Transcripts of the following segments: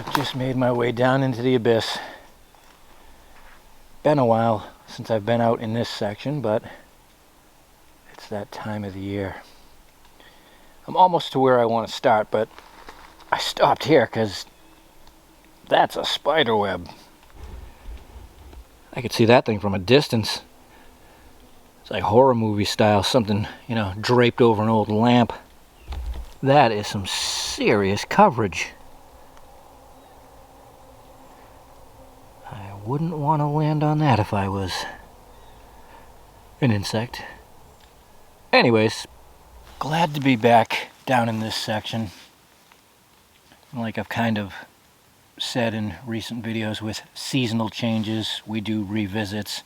I've just made my way down into the abyss. Been a while since I've been out in this section, but it's that time of the year. I'm almost to where I want to start, but I stopped here because that's a spider web. I could see that thing from a distance. It's like horror movie style, something, you know, draped over an old lamp. That is some serious coverage. I wouldn't want to land on that if I was an insect. Anyways, glad to be back down in this section. Like I've kind of said in recent videos, with seasonal changes, we do revisits,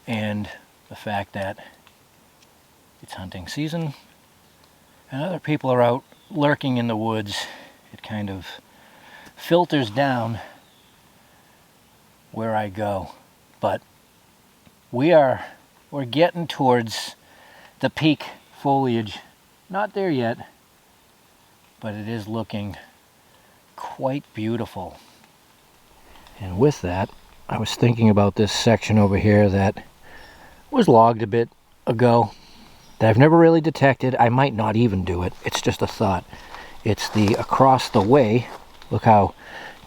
and the fact that it's hunting season and other people are out lurking in the woods, it kind of filters down where I go. But we're getting towards the peak foliage. Not there yet, but it is looking quite beautiful. And with that, I was thinking about this section over here that was logged a bit ago that I've never really detected. I might not even do it. It's just a thought. It's the across the way. Look how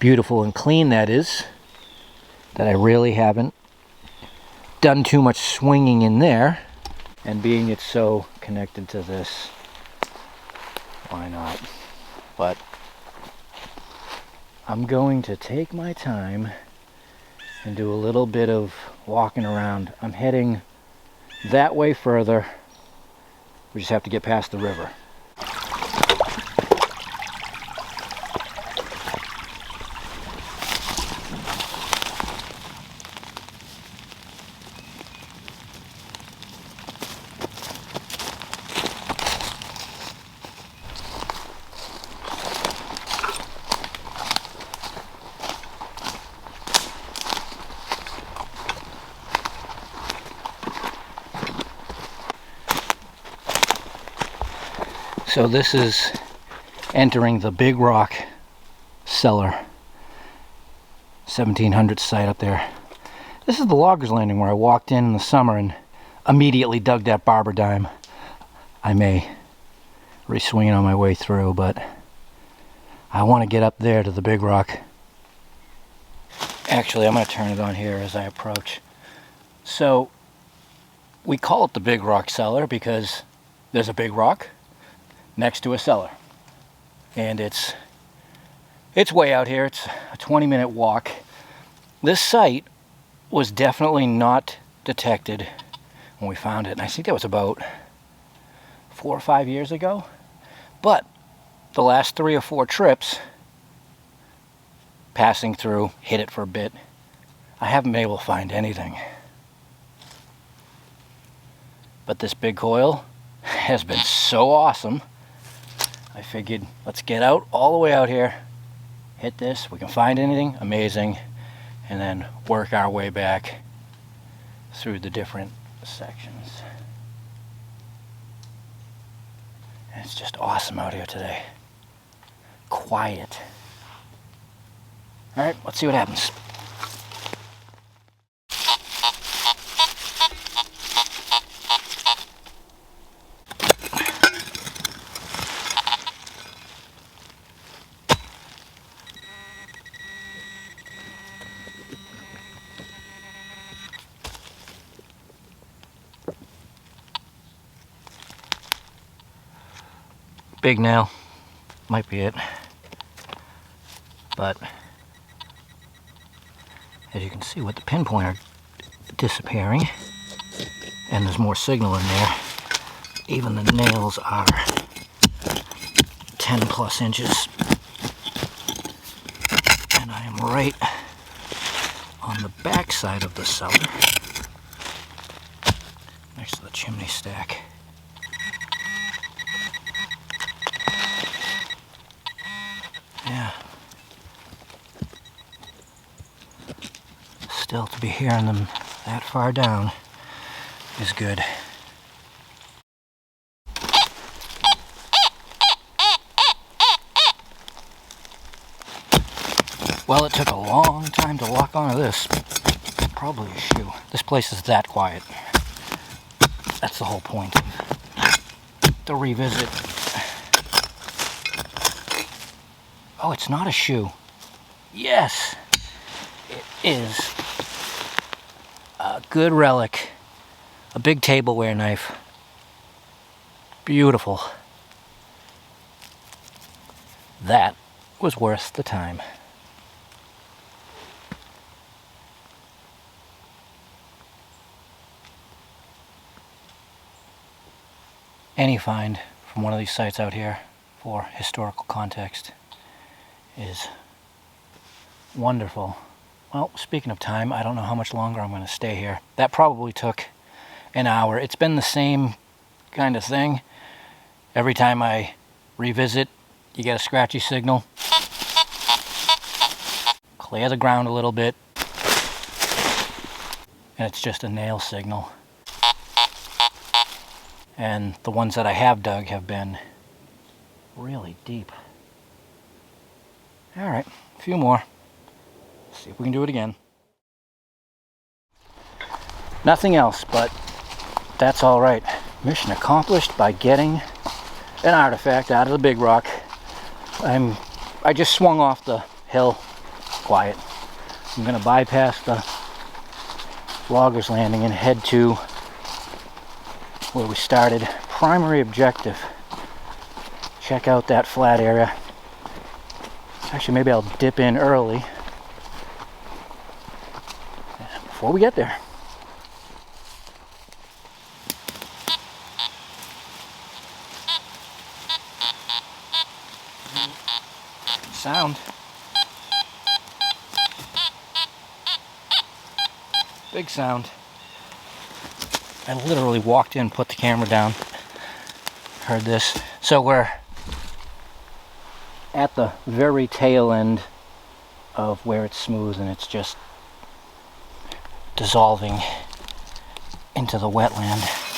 beautiful and clean that is. That I really haven't done too much swinging in there. And being it's so connected to this, why not? But I'm going to take my time and do a little bit of walking around. I'm heading that way further. We just have to get past the river. So this is entering the Big Rock cellar, 1700 site up there. This is the Loggers Landing where I walked in the summer and immediately dug that barber dime. I may re-swing it on my way through, but I want to get up there to the Big Rock. Actually, I'm going to turn it on here as I approach. So we call it the Big Rock cellar because there's a big rock next to a cellar, and it's way out here. It's a 20-minute walk. This site was definitely not detected when we found it, and I think that was about 4 or 5 years ago. But the last 3 or 4 trips passing through, hit it for a bit, I haven't been able to find anything. But this big coil has been so awesome, I figured, let's get out all the way out here, hit this, we can find anything, amazing, and then work our way back through the different sections. And it's just awesome out here today. Quiet. Alright, let's see what happens. Big nail, might be it, but as you can see with the pinpoint are disappearing, and there's more signal in there. Even the nails are 10 plus inches, and I am right on the back side of the cellar, next to the chimney stack. Yeah. Still, to be hearing them that far down is good. Well, it took a long time to lock onto this. Probably a shoe. This place is that quiet. That's the whole point of the revisit. Oh, it's not a shoe. Yes, it is a good relic. A big tableware knife. Beautiful. That was worth the time. Any find from one of these sites out here for historical context is wonderful. Well, speaking of time, I don't know how much longer I'm going to stay here. That probably took an hour. It's been the same kind of thing. Every time I revisit, you get a scratchy signal. Clear the ground a little bit. And it's just a nail signal. And the ones that I have dug have been really deep. All right, a few more. Let's see if we can do it again. Nothing else, but that's all right. Mission accomplished by getting an artifact out of the big rock. I just swung off the hill quiet. I'm gonna bypass the logger's landing and head to where we started. Primary objective. Check out that flat area. Actually, maybe I'll dip in early before we get there. Sound. Big sound. I literally walked in, put the camera down, heard this. So we're at the very tail end of where it's smooth and it's just dissolving into the wetland.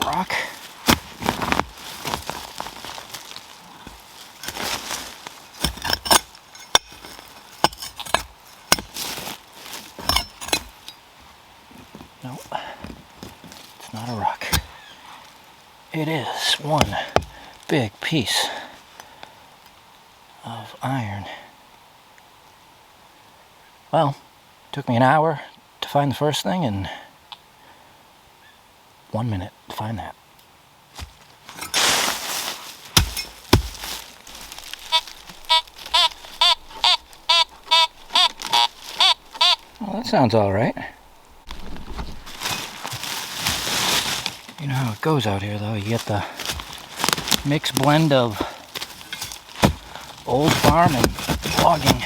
Rock. No, it's not a rock. It is one big piece of iron. Well, it took me an hour to find the first thing and 1 minute to find that. Well, that sounds all right. You know how it goes out here, though. You get the mixed blend of old farm and logging.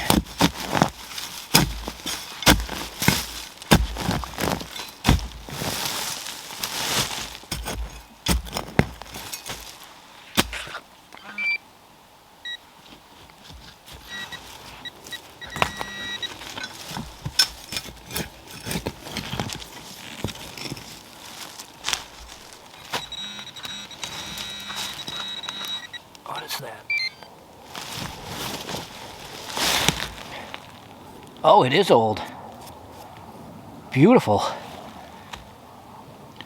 What is that? Oh, it is old. Beautiful.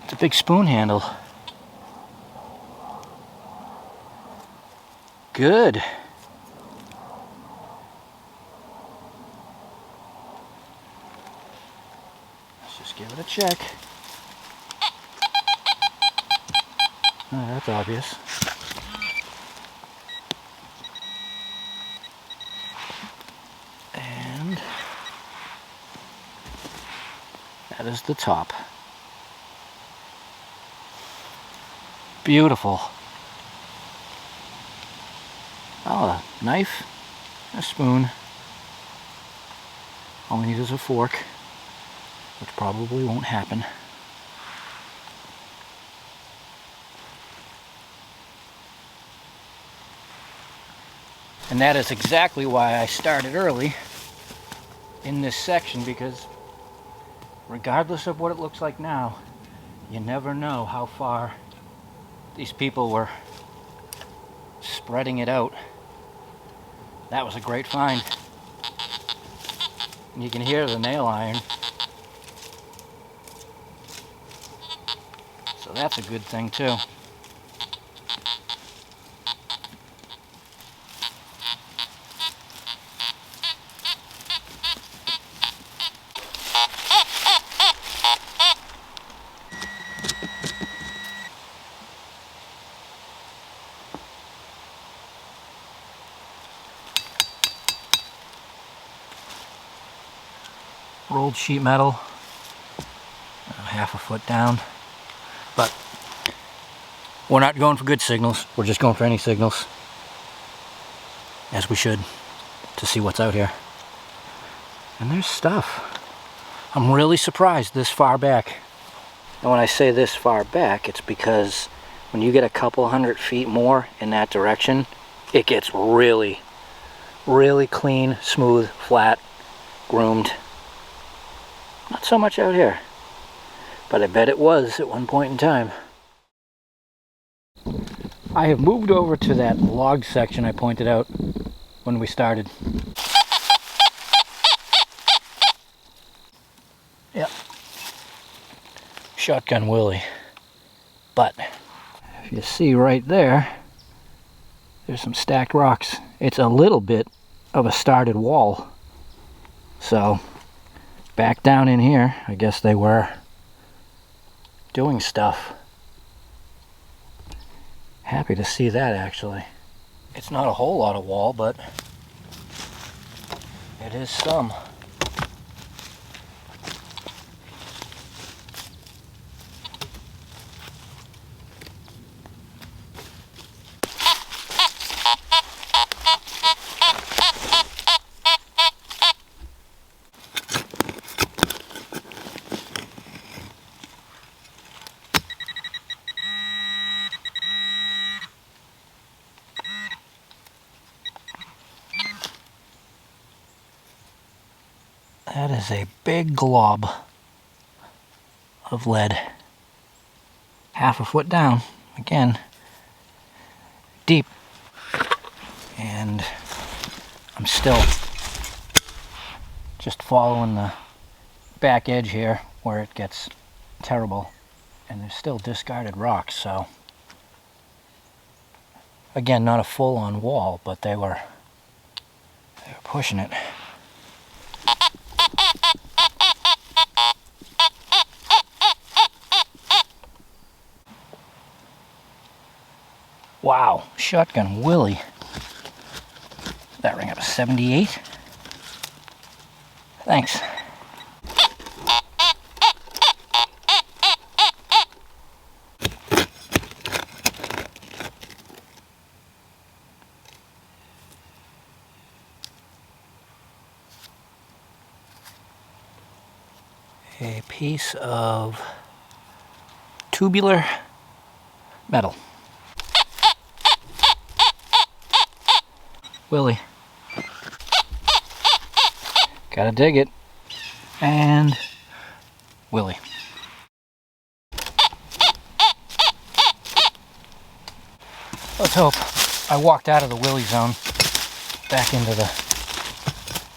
It's a big spoon handle. Good. Let's just give it a check. Oh, that's obvious. And that is the top. Beautiful. Oh, a knife, a spoon. All we need is a fork, which probably won't happen. And that is exactly why I started early in this section, because regardless of what it looks like now, you never know how far these people were spreading it out. That was a great find. And you can hear the nail iron. So that's a good thing too. Rolled sheet metal, half a foot down, but we're not going for good signals, we're just going for any signals, as we should, to see what's out here. And there's stuff. I'm really surprised this far back. And when I say this far back, it's because when you get a couple 100 feet more in that direction, it gets really, really clean, smooth, flat, groomed. Not so much out here, but I bet it was at one point in time. I have moved over to that log section I pointed out when we started. Yep. Shotgun Willie. But if you see right there, there's some stacked rocks. It's a little bit of a started wall. So back down in here, I guess they were doing stuff. Happy to see that, actually. It's not a whole lot of wall, but it is some. That is a big glob of lead. Half a foot down, again, deep. And I'm still just following the back edge here where it gets terrible. And there's still discarded rocks, so again, not a full-on wall, but they were pushing it. Wow, Shotgun Willie. That ring up a 78. Thanks. A piece of tubular metal. Willie. Gotta dig it. And Willie. Let's hope I walked out of the Willie zone back into the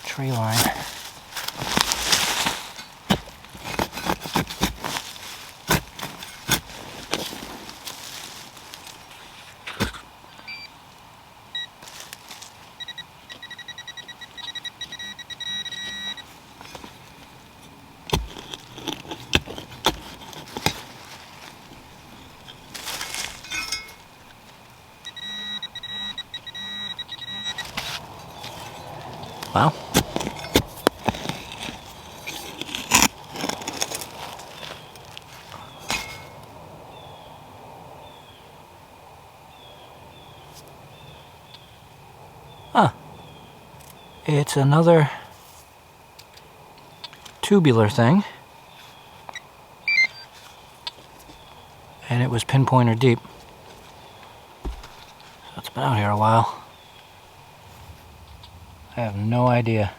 tree line. Wow. Huh. It's another tubular thing. And it was pinpointer deep. So it's been out here a while. I have no idea.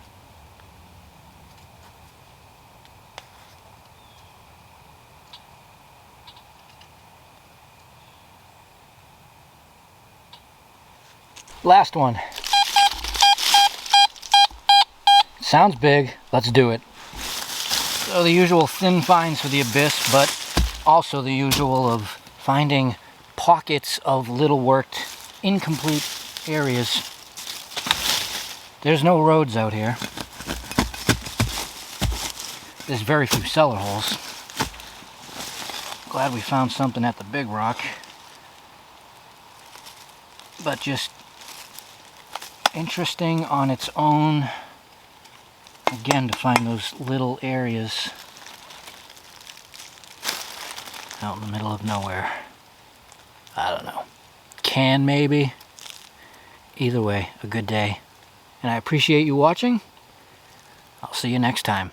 Last one. Sounds big. Let's do it. So the usual thin finds for the abyss, but also the usual of finding pockets of little worked, incomplete areas. There's no roads out here. There's very few cellar holes. Glad we found something at the big rock. But just interesting on its own. Again, to find those little areas out in the middle of nowhere. I don't know. Can maybe? Either way, a good day. And I appreciate you watching. I'll see you next time.